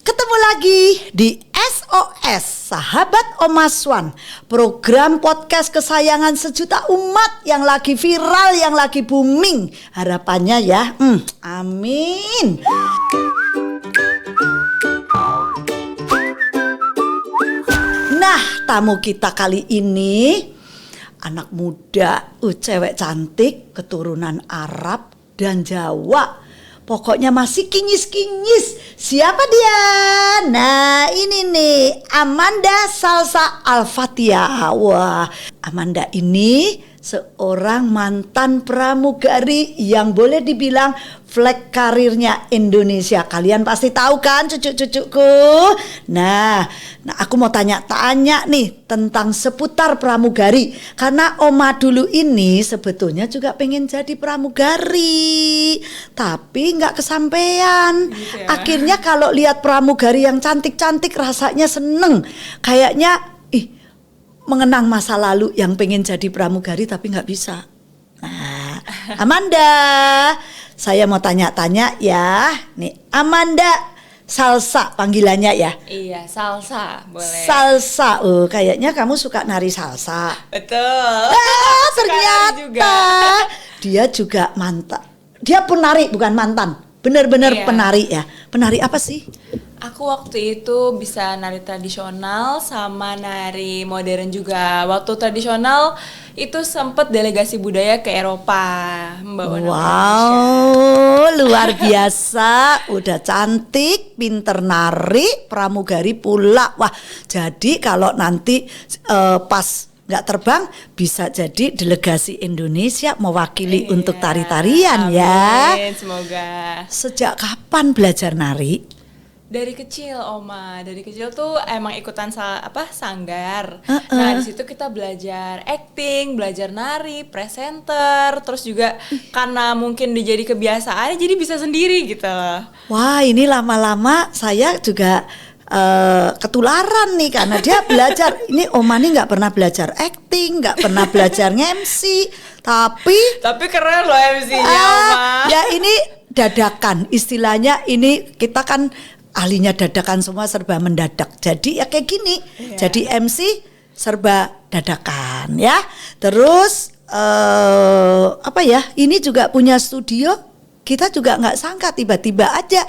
Ketemu lagi di SOS Sahabat Omaswan, program podcast kesayangan sejuta umat yang lagi viral, yang lagi booming. Harapannya ya, amin. Nah, tamu kita kali ini anak muda, cewek cantik, keturunan Arab dan Jawa. Pokoknya masih kinyis-kinyis. Siapa dia? Nah, ini nih, Amanda Salsa Al-Fatihah. Wah, Amanda ini seorang mantan pramugari yang boleh dibilang flag karirnya Indonesia. Kalian pasti tahu kan cucu-cucuku. Nah, aku mau tanya-tanya nih tentang seputar pramugari. Karena Oma dulu ini sebetulnya juga pengen jadi pramugari, tapi nggak kesampaian. Gitu ya. Akhirnya kalau lihat pramugari yang cantik-cantik rasanya seneng. Kayaknya mengenang masa lalu yang pengen jadi pramugari tapi nggak bisa. Nah, Amanda, saya mau tanya-tanya ya. Nih, Amanda Salsa panggilannya ya. Iya, salsa boleh. Salsa, kayaknya kamu suka nari salsa. Betul. Ternyata juga. dia juga mantan. Dia penari bukan mantan. Benar-benar Iya. penari ya. Penari apa sih? Aku waktu itu bisa nari tradisional sama nari modern juga. Waktu tradisional itu sempet delegasi budaya ke Eropa membawa nama Indonesia. Wow, luar biasa. Udah cantik, pinter nari, pramugari pula. Wah, jadi kalau nanti pas nggak terbang bisa jadi delegasi Indonesia mewakili untuk tari-tarian ya. Amin, semoga. Sejak kapan belajar nari? Dari kecil, Oma. Dari kecil tuh emang ikutan sanggar. Nah, di situ kita belajar acting, belajar nari, presenter, terus juga karena mungkin jadi kebiasaan jadi bisa sendiri gitu. Wah, ini lama-lama saya juga ketularan nih karena dia belajar. Ini Oma nih nggak pernah belajar acting, nggak pernah belajar nge-MC, Tapi keren loh MC-nya, Oma. ya ini dadakan istilahnya. Ini kita kan ahlinya dadakan semua, serba mendadak. Jadi ya kayak gini. Iya. Jadi MC serba dadakan ya. Terus ini juga punya studio. Kita juga nggak sangka tiba-tiba aja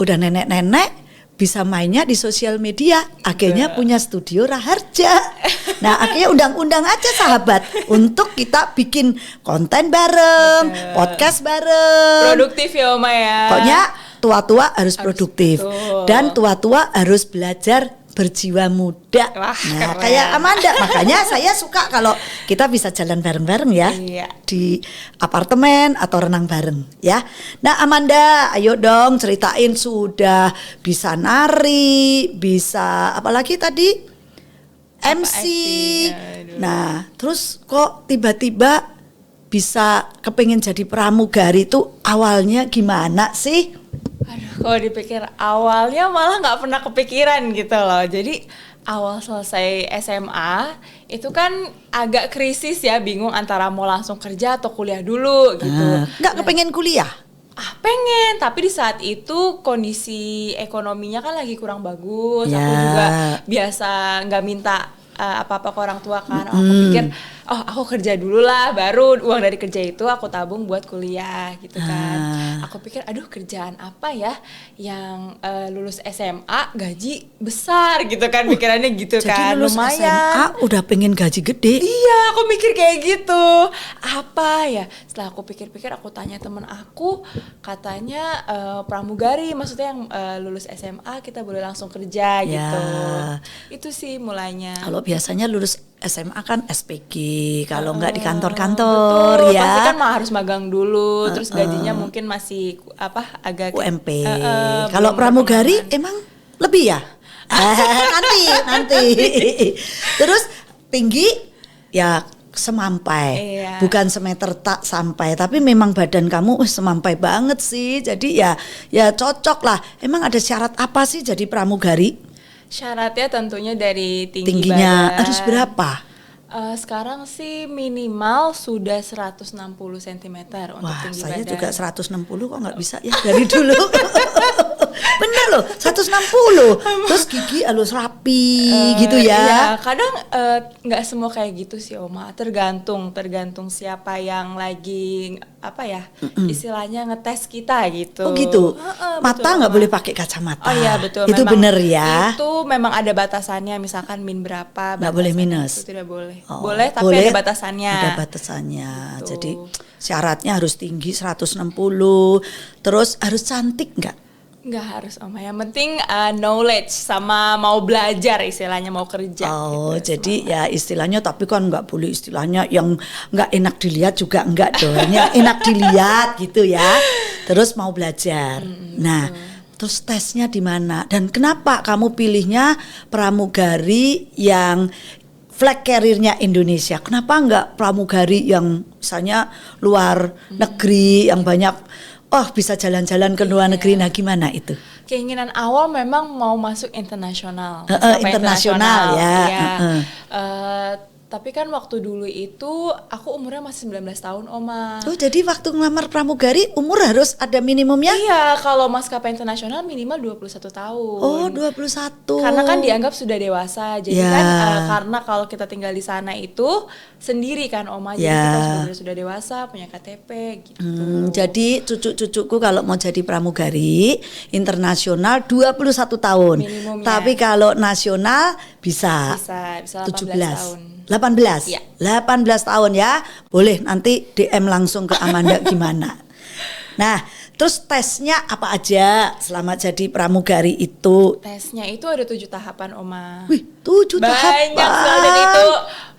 udah nenek-nenek bisa mainnya di sosial media. Akhirnya punya studio Raharja. Nah, akhirnya undang-undang aja sahabat untuk kita bikin konten bareng, podcast bareng. Produktif ya, Oma ya. Pokoknya tua-tua harus produktif. betul. Dan tua-tua harus belajar berjiwa muda. Wah, Nah, keren. kayak Amanda. Makanya saya suka kalau kita bisa jalan bareng-bareng ya. Iya. Di apartemen atau renang bareng ya. Nah, Amanda, ayo dong ceritain, sudah bisa nari, bisa apalagi tadi? MC. acting, aduh. Nah, terus kok tiba-tiba bisa kepengen jadi pramugari itu awalnya gimana sih? Aduh, kalau dipikir awalnya malah nggak pernah kepikiran gitu loh. Jadi awal selesai SMA itu kan agak krisis ya, bingung antara mau langsung kerja atau kuliah dulu gitu. Nggak kepengen kuliah? Pengen, tapi di saat itu kondisi ekonominya kan lagi kurang bagus. Ya. Aku juga biasa nggak minta apa-apa ke orang tua kan. Aku pikir, aku kerja dulu lah, baru uang dari kerja itu aku tabung buat kuliah gitu kan. Aku pikir, aduh kerjaan apa ya yang lulus SMA gaji besar gitu kan, pikirannya gitu Jadi kan. lulus Lumayan. SMA udah pengen gaji gede. Iya, aku mikir kayak gitu. Apa ya? Setelah aku pikir-pikir, aku tanya temen aku, katanya pramugari, maksudnya yang lulus SMA kita boleh langsung kerja Ya. gitu. Itu sih mulainya. Kalau biasanya lulus SMA kan SPG, kalau nggak di kantor-kantor Betul, ya. pasti kan harus magang dulu, terus gajinya mungkin masih agak UMP. belum Kalau pramugari berkembang. emang lebih ya? nanti. Terus tinggi ya semampai, Iya. bukan semeter tak sampai, tapi memang badan kamu semampai banget sih. Jadi ya cocok lah. Emang ada syarat apa sih jadi pramugari? Syaratnya tentunya dari tinggi Tingginya badan. harus berapa? Sekarang sih minimal sudah 160 cm untuk Wah, tinggi saya badan. juga 160 kok nggak bisa ya dari dulu. Bener loh, 160. Terus gigi halus rapi gitu ya. Iya, kadang nggak semua kayak gitu sih Oma. Tergantung siapa yang lagi apa ya, istilahnya ngetes kita gitu. Oh gitu. Mata betul, nggak Oma. boleh pakai kacamata. Oh iya betul. Itu memang bener ya. Itu memang ada batasannya. Misalkan min berapa? Nggak boleh batasannya minus. Itu tidak boleh. Oh, Boleh tapi boleh, ada batasannya. Ada batasannya. Gitu. Jadi syaratnya harus tinggi 160. Terus harus cantik nggak? Nggak harus Oma. Yang penting knowledge sama mau belajar istilahnya mau kerja. Oh, gitu, jadi ya istilahnya, tapi kan nggak boleh istilahnya yang nggak enak dilihat juga enggak dong. Yang enak dilihat gitu ya. Terus mau belajar. Nah, terus tesnya di mana? Dan kenapa kamu pilihnya pramugari yang flag carrier-nya Indonesia? Kenapa enggak pramugari yang misalnya luar negeri yang banyak bisa jalan-jalan ke luar negeri? Nah, gimana itu? Keinginan awal memang mau masuk internasional. Internasional ya. Iya. Tapi kan waktu dulu itu aku umurnya masih 19 tahun Oma. Oh, jadi waktu ngelamar pramugari umur harus ada minimumnya? Iya, kalau maskapai internasional minimal 21 tahun. Oh, 21. Karena kan dianggap sudah dewasa. Jadi Ya. kan karena kalau kita tinggal di sana itu sendiri kan Oma. Jadi Ya. kita sudah dewasa, punya KTP gitu. Jadi cucu-cucuku kalau mau jadi pramugari internasional 21 tahun. Minimumnya. Tapi kalau nasional bisa Bisa 18 17. tahun. 18. Iya. 18 tahun ya. Boleh nanti DM langsung ke Amanda gimana. Nah, terus tesnya apa aja selama jadi pramugari itu? Tesnya itu ada 7 tahapan Oma. Wih, 7 tahapan. Banyak sekali dan itu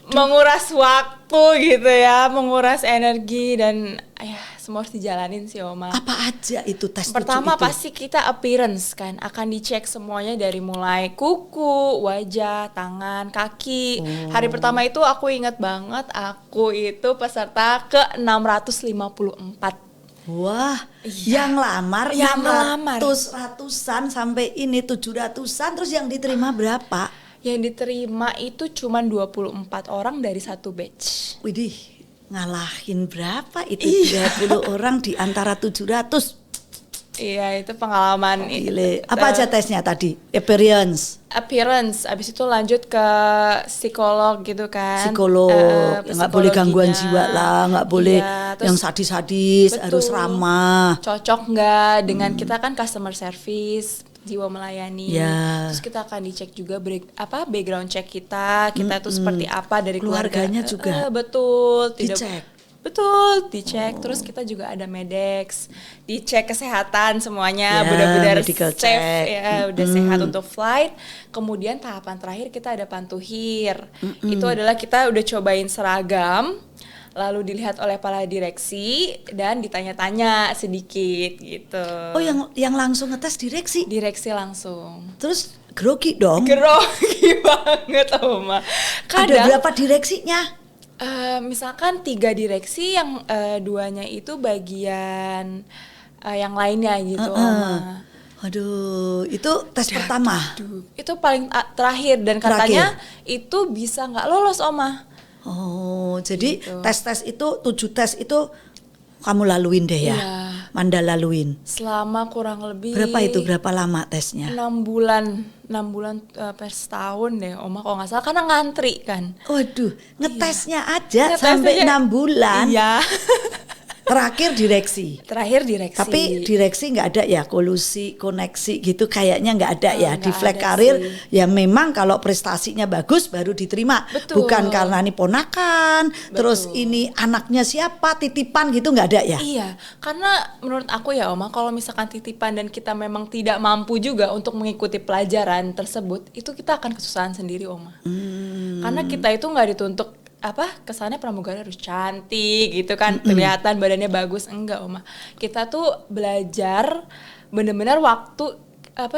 menguras waktu gitu ya, menguras energi dan ya semua harus dijalanin sih Oma. Apa aja itu tes Pertama 7 itu? pasti kita appearance kan, akan dicek semuanya dari mulai kuku, wajah, tangan, kaki. Hari pertama itu aku ingat banget, aku itu peserta ke 654. Wah, Iya. yang lamar Yang 600 ratusan sampai ini 700-an, terus yang diterima berapa? Yang diterima itu cuma 24 orang dari satu batch. Widih, ngalahin berapa itu Iya. 30 orang di antara 700. Iya, itu pengalaman. Gile. Apa aja tesnya tadi? Appearance, Appearance, abis itu lanjut ke psikolog gitu kan. psikolog, nggak boleh gangguan psikologinya. jiwa lah, nggak boleh Iya, terus yang sadis-sadis, betul. harus ramah. Cocok nggak dengan kita kan customer service, jiwa melayani. Ya. Terus kita akan dicek juga background check kita tuh seperti apa dari Keluarganya keluarga. juga Betul, dicek. Betul, dicek. Terus kita juga ada Medex, dicek kesehatan semuanya, Ya, benar-benar medical safe check. ya, udah sehat untuk flight. Kemudian tahapan terakhir kita ada pantuhir. Itu adalah kita udah cobain seragam, lalu dilihat oleh kepala direksi dan ditanya-tanya sedikit gitu. Oh, yang langsung ngetes direksi. Direksi langsung. Terus grogi dong. Grogi banget Oma. Ada berapa direksinya? Misalkan 3 direksi, yang 2-nya itu bagian yang lainnya gitu Oma. Aduh, itu tes pertama. Itu paling terakhir dan katanya itu bisa nggak lolos Oma. Oh, jadi Gitu. tes-tes itu 7 tes itu kamu laluin deh ya. Iya. Manda laluin. Selama kurang lebih Berapa lama tesnya? 6 bulan per setahun deh Oma kalau nggak salah, karena ngantri kan. Waduh, ngetesnya aja Ngetesnya sampai aja. 6 bulan. Iya. Terakhir direksi. Terakhir direksi. Tapi direksi nggak ada ya kolusi, koneksi gitu, kayaknya nggak ada ya di nggak flag ada karir. sih. Ya memang kalau prestasinya bagus baru diterima. Betul. Bukan karena ini ponakan, terus ini anaknya siapa, titipan gitu, nggak ada ya. Iya, karena menurut aku ya Oma, kalau misalkan titipan dan kita memang tidak mampu juga untuk mengikuti pelajaran tersebut, itu kita akan kesusahan sendiri Oma. Karena kita itu nggak dituntut kesannya pramugari harus cantik gitu kan, kelihatan badannya bagus, enggak Oma. Kita tuh belajar bener-bener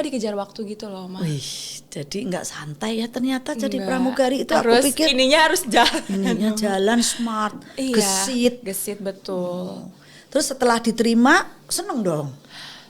dikejar waktu gitu loh Oma. Wih, jadi nggak santai ya ternyata jadi Enggak. pramugari itu. Terus Aku pikir ininya harus jalan. ininya jalan smart, Iya, gesit. gesit betul. Terus setelah diterima seneng dong.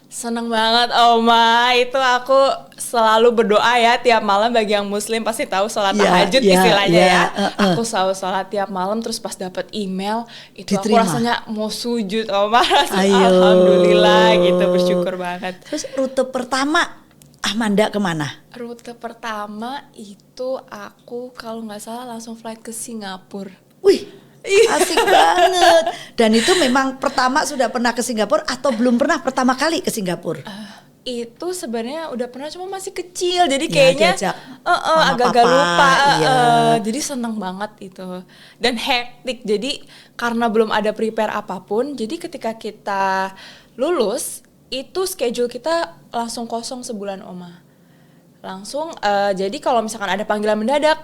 Seneng banget Oma, itu aku selalu berdoa ya tiap malam. Bagi yang muslim pasti tahu sholat tahajud istilahnya ya. Aku selalu sholat tiap malam, terus pas dapat email itu Diterima. aku rasanya mau sujud Oma. Alhamdulillah gitu, bersyukur banget. Terus rute pertama Amanda kemana? Rute pertama itu aku kalau nggak salah langsung flight ke Singapura. Wih, asik banget. Dan itu memang pertama sudah pernah ke Singapura atau belum pernah pertama kali ke Singapura? Itu sebenarnya udah pernah, cuma masih kecil, jadi Ya, kayaknya diajak mama, agak-agak papa, lupa. iya. Jadi seneng banget itu, dan hektik. Jadi karena belum ada prepare apapun, jadi ketika kita lulus itu schedule kita langsung kosong sebulan Oma. Langsung jadi kalau misalkan ada panggilan mendadak,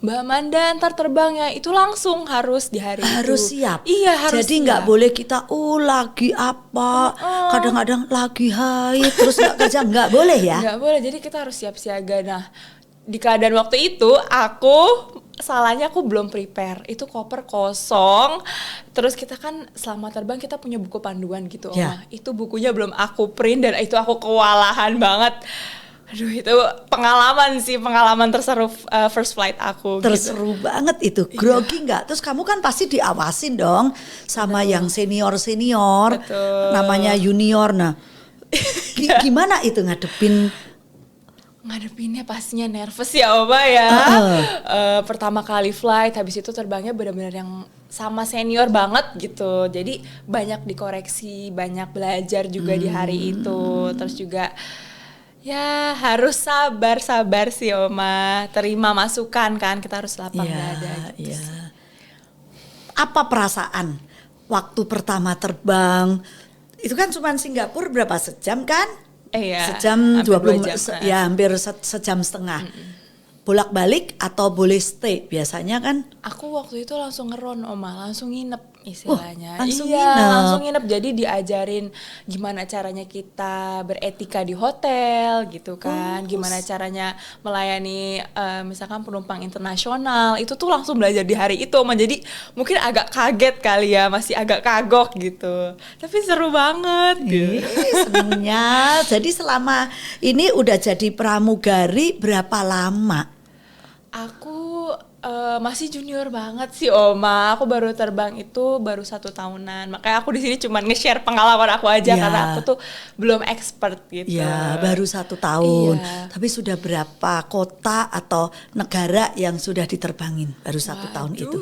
Mbak Amanda ntar terbang ya, itu langsung harus di hari Harus itu. siap. Iya, harus Jadi nggak siap. boleh kita lagi apa, kadang-kadang lagi haid terus nggak kerja, nggak boleh ya. Nggak boleh, jadi kita harus siap siaga. Nah, di keadaan waktu itu salahnya aku belum prepare, itu koper kosong. Terus kita kan selama terbang kita punya buku panduan gitu Ya. Oma. Itu bukunya belum aku print dan itu aku kewalahan banget. Aduh, itu pengalaman terseru first flight aku. Terseru banget itu, grogi nggak? Terus kamu kan pasti diawasin dong sama yang senior, Betul. namanya junior. Nah, gimana itu Ngadepinnya pastinya nervous ya Oma ya. Pertama kali flight, habis itu terbangnya benar-benar yang sama senior banget gitu. Jadi banyak dikoreksi, banyak belajar juga di hari itu. Terus juga ya harus sabar sih Oma. Terima masukan kan, kita harus lapang dada gitu. Iya. Apa perasaan waktu pertama terbang? Itu kan cuma Singapura berapa sejam kan? Iya, Sejam hampir 20 2 jam. ya hampir sejam setengah. Bolak-balik atau boleh stay? Biasanya kan Aku waktu itu langsung ngeron Oma, langsung nginep istilahnya. langsung iya, nginep. langsung nginep. Jadi diajarin gimana caranya kita beretika di hotel gitu kan. Gimana caranya melayani misalkan penumpang internasional. Itu tuh langsung belajar di hari itu Oma. Jadi mungkin agak kaget kali ya, masih agak kagok gitu. Tapi seru banget gitu. senengnya. Jadi selama ini udah jadi pramugari berapa lama? Aku masih junior banget sih Oma. Aku baru terbang itu baru 1 tahunan. Makanya aku di sini cuma nge-share pengalaman aku aja karena aku tuh belum expert gitu. Ya baru 1 tahun. Iya. Tapi sudah berapa kota atau negara yang sudah diterbangin baru 1 tahun itu?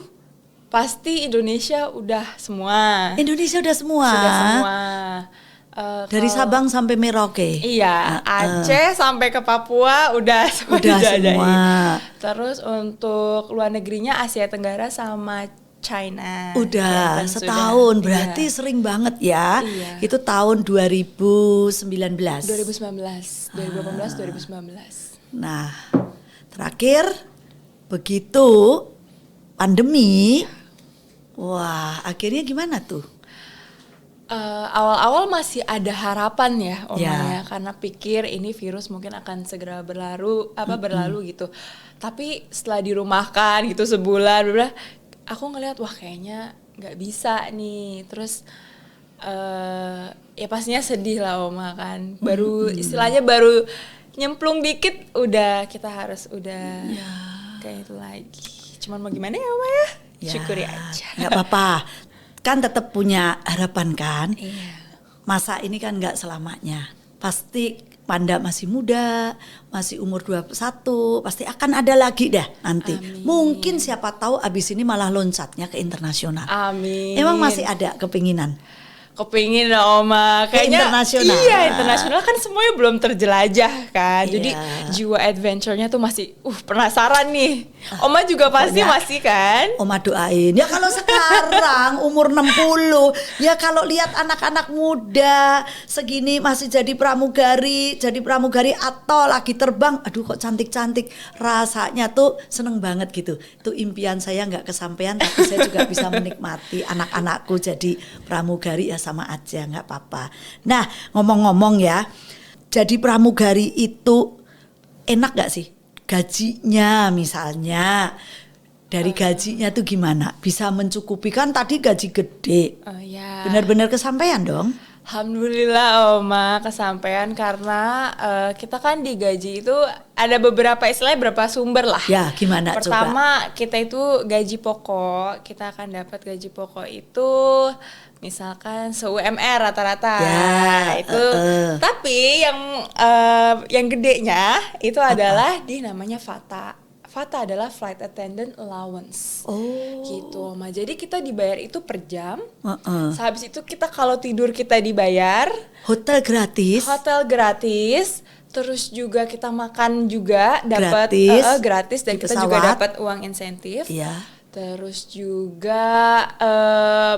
Pasti Indonesia udah semua. Indonesia udah semua. Sudah semua. Dari Sabang sampai Merauke. Iya, Aceh sampai ke Papua udah semua Udah dijajahin. semua. Terus untuk luar negerinya Asia Tenggara sama China. Udah Japan setahun, sudah. berarti Iya. sering banget ya. Iya. Itu tahun 2019. 2019, 2018, 2019. Nah, terakhir begitu pandemi, wah akhirnya gimana tuh? Awal-awal masih ada harapan ya Oma Ya. ya, karena pikir ini virus mungkin akan segera berlalu gitu. Tapi setelah dirumahkan gitu sebulan, aku ngelihat wah kayaknya nggak bisa nih. Terus ya pastinya sedih lah Oma kan. Istilahnya baru nyemplung dikit kita harus kayak itu lagi. Cuman mau gimana ya Oma ya? Syukuri aja. Nggak apa-apa, kan tetap punya harapan kan. Iya. Masa ini kan nggak selamanya. Pasti Panda masih muda, masih umur 21, pasti akan ada lagi dah nanti. Amin. Mungkin siapa tahu abis ini malah loncatnya ke internasional. Amin. Emang masih ada kepinginan? Kepingin lah Oma, kayaknya internasional. Iya, internasional kan semuanya belum terjelajah kan. Iya. Jadi jiwa adventure-nya tuh masih penasaran nih. Oma juga pasti masih kan? Oma doain. Ya kalau sekarang umur 60, ya kalau lihat anak-anak muda segini masih jadi pramugari atau lagi terbang, aduh kok cantik-cantik. Rasanya tuh seneng banget gitu. Itu impian saya nggak kesampaian, tapi saya juga bisa menikmati anak-anakku jadi pramugari ya sama aja, nggak apa-apa. Nah, ngomong-ngomong ya, jadi pramugari itu enak nggak sih? Gajinya misalnya, dari gajinya tuh gimana? Bisa mencukupi, kan tadi gaji gede. Ya. Benar-benar kesampaian dong? Alhamdulillah Oma kesampaian karena kita kan digaji itu ada beberapa istilahnya beberapa sumber lah. Ya, gimana Pertama, kita itu gaji pokok, kita akan dapat gaji pokok itu misalkan se-UMR rata-rata. Ya, itu. Tapi yang gedenya itu adalah di namanya FATA. FATA adalah Flight Attendant Allowance. Gitu, Oma. Jadi kita dibayar itu per jam. Sehabis itu kita kalau tidur kita dibayar. Hotel gratis. Hotel gratis. Terus juga kita makan juga dapat gratis dan kita juga dapat uang insentif. Iya. Terus juga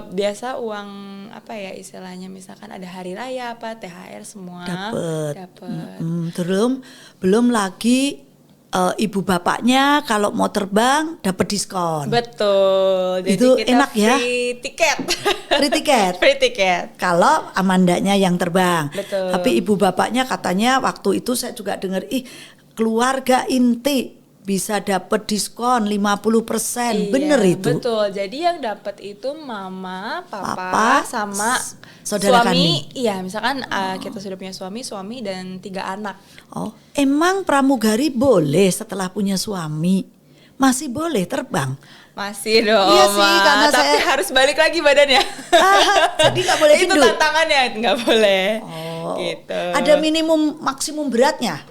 biasa uang apa ya istilahnya, misalkan ada hari raya apa THR semua dapat. Belum lagi ibu bapaknya kalau mau terbang dapat diskon. Betul. Jadi itu kita enak ya. Free tiket. Free tiket. Free tiket. Kalau Amandanya yang terbang. Betul. Tapi ibu bapaknya katanya waktu itu saya juga dengar, keluarga inti bisa dapat diskon 50%. Iya, bener itu? Betul. Jadi yang dapat itu mama, Papa sama saudara suami. kandung. Iya, misalkan kita sudah punya suami dan 3 anak. Oh, emang pramugari boleh setelah punya suami? Masih boleh terbang? Masih dong, iya sih, karena tapi harus balik lagi badannya. Jadi nggak boleh Itu gendut? tantangannya, nggak boleh. Gitu. Ada minimum maksimum beratnya?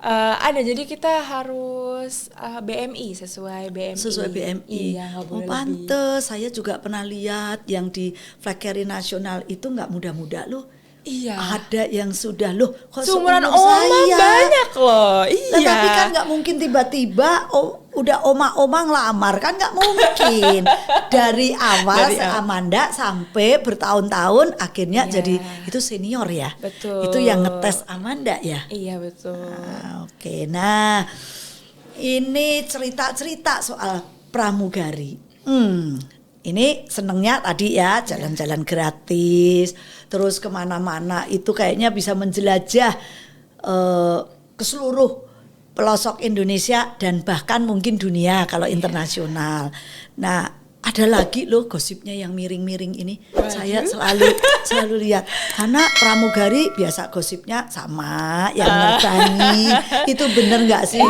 Ada, jadi kita harus BMI sesuai BMI. Sesuai BMI. Iya, nggak boleh lebih. Pantes, saya juga pernah lihat yang di Flag Carrier Nasional itu nggak muda-muda loh. Iya. Ada yang sudah loh. Kok seumuran seumur Oma saya? banyak loh. Iya. Tapi kan nggak mungkin tiba-tiba udah oma ngelamar, kan nggak mungkin. Dari awal Amanda sampai bertahun-tahun akhirnya jadi itu senior ya. Betul. Itu yang ngetes Amanda ya. Iya betul. Oke. Nah, ini cerita-cerita soal pramugari. Ini senengnya tadi ya jalan-jalan gratis, terus kemana-mana itu kayaknya bisa menjelajah ke seluruh pelosok Indonesia dan bahkan mungkin dunia kalau internasional. Nah, ada lagi loh gosipnya yang miring-miring ini. Saya selalu lihat karena pramugari biasa gosipnya sama yang menerbangin. Itu bener nggak sih?